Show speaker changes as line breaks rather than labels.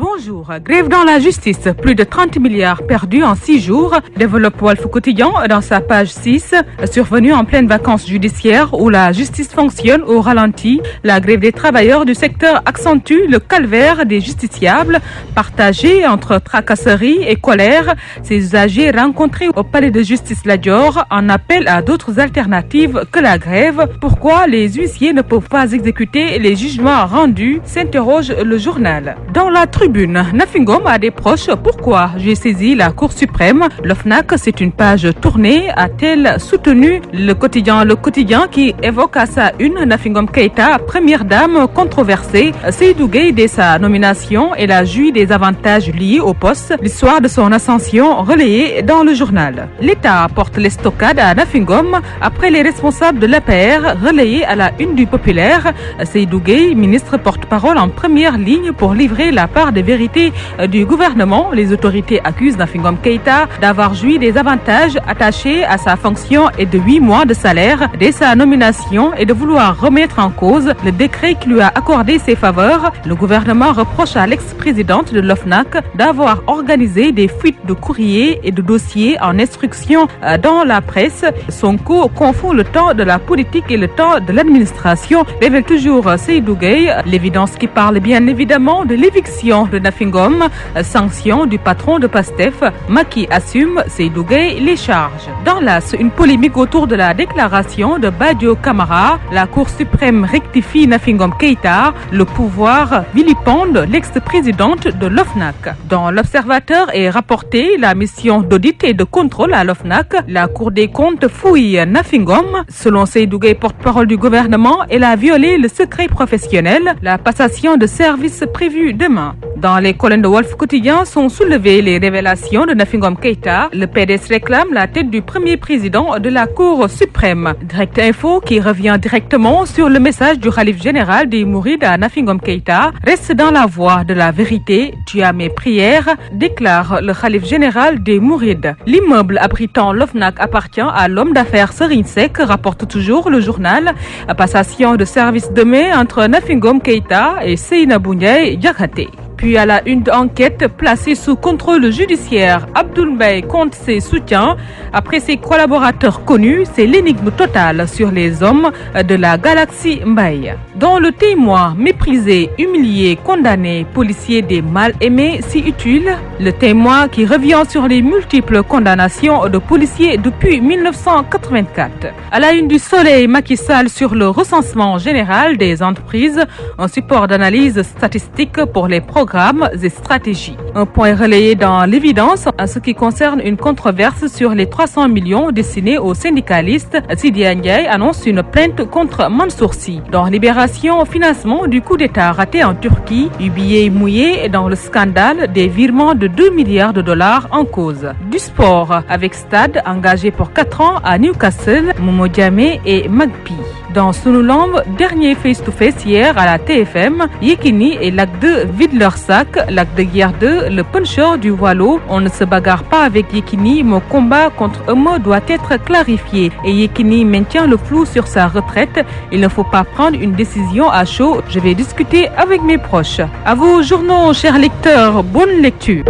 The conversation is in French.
Bonjour. Grève dans la justice. Plus de 30 milliards perdus en 6 jours. Développe Walf Quotidien dans sa page 6. Survenue en pleine vacances judiciaires où la justice fonctionne au ralenti. La grève des travailleurs du secteur accentue le calvaire des justiciables. Partagé entre tracasserie et colère, ces usagers rencontrés au palais de justice Lat Dior en appellent à d'autres alternatives que la grève. Pourquoi les huissiers ne peuvent pas exécuter les jugements rendus, s'interroge le journal. Dans la tribune, Nafi Ngom a des proches. Pourquoi j'ai saisi la Cour suprême? L'OFNAC, c'est une page tournée, a-t-elle soutenu le quotidien qui évoque à sa une Nafi Ngom Keïta, première dame controversée. Seydou Gueye, dès sa nomination, elle a joui des avantages liés au poste. L'histoire de son ascension relayée dans le journal. L'État porte l'estocade à Nafi Ngom après les responsables de l'APR relayés à la une du Populaire. Seydou Gueye, ministre porte-parole en première ligne pour livrer la part des vérités du gouvernement. Les autorités accusent Nafi Ngom Keïta d'avoir joui des avantages attachés à sa fonction et de 8 mois de salaire dès sa nomination et de vouloir remettre en cause le décret qui lui a accordé ses faveurs. Le gouvernement reproche à l'ex-présidente de l'OFNAC d'avoir organisé des fuites de courriers et de dossiers en instruction dans la presse. Sonko confond le temps de la politique et le temps de l'administration. Révèle toujours Seydou Gueye. L'évidence qui parle bien évidemment de l'éviction de Nafi Ngom, sanction du patron de PASTEF. Macky assume, Seydou Gueye les charges. Dans l'As, une polémique autour de la déclaration de Badio Camara. La Cour suprême rectifie Nafi Ngom Keïta. Le pouvoir vilipende l'ex-présidente de l'OFNAC. Dans l'Observateur est rapportée la mission d'audit et de contrôle à l'OFNAC. La Cour des comptes fouille Nafi Ngom. Selon Seydou Gueye, porte-parole du gouvernement, elle a violé le secret professionnel. La passation de service prévue demain. Dans les colonnes de Walf Quotidien sont soulevées les révélations de Nafi Ngom Keïta. Le PDS réclame la tête du premier président de la Cour suprême. Direct Info, qui revient directement sur le message du Khalif général des Mourides à Nafi Ngom Keïta. Reste dans la voie de la vérité. Tu as mes prières, déclare le Khalif général des Mourides. L'immeuble abritant l'OFNAC appartient à l'homme d'affaires Serigne Seck, rapporte toujours le journal. Passation de service demain entre Nafi Ngom Keïta et Seynabou Ndiaye Diakhaté. Puis à la une d'enquête placée sous contrôle judiciaire, Abdoul Mbaye compte ses soutiens. Après ses collaborateurs connus, c'est l'énigme totale sur les hommes de la galaxie Mbaye. Dans le témoin, méprisé, humilié, condamné, policier des mal-aimés si utile. Le témoin qui revient sur les multiples condamnations de policiers depuis 1984. À la une du Soleil, Macky Sall sur le recensement général des entreprises, un support d'analyse statistique pour les programmes et stratégies. Un point relayé dans l'évidence en ce qui concerne une controverse sur les 300 millions destinés aux syndicalistes. Sidi Ndiaye annonce une plainte contre Mansour Sy. Dans Libération, financement du coup d'État raté en Turquie, UBA mouillé dans le scandale des virements de 2 milliards de dollars en cause. Du sport avec Stade engagé pour 4 ans à Newcastle, Momo Diamé et Magpi. Dans Sunulamb, dernier face-to-face hier à la TFM, Yekini et Lac 2 vident leur sac. Lac de Guerre 2, le puncher du Wallo. On ne se bagarre pas avec Yekini, mon combat contre Emo doit être clarifié. Et Yekini maintient le flou sur sa retraite. Il ne faut pas prendre une décision à chaud. Je vais discuter avec mes proches. À vos journaux, chers lecteurs, bonne lecture.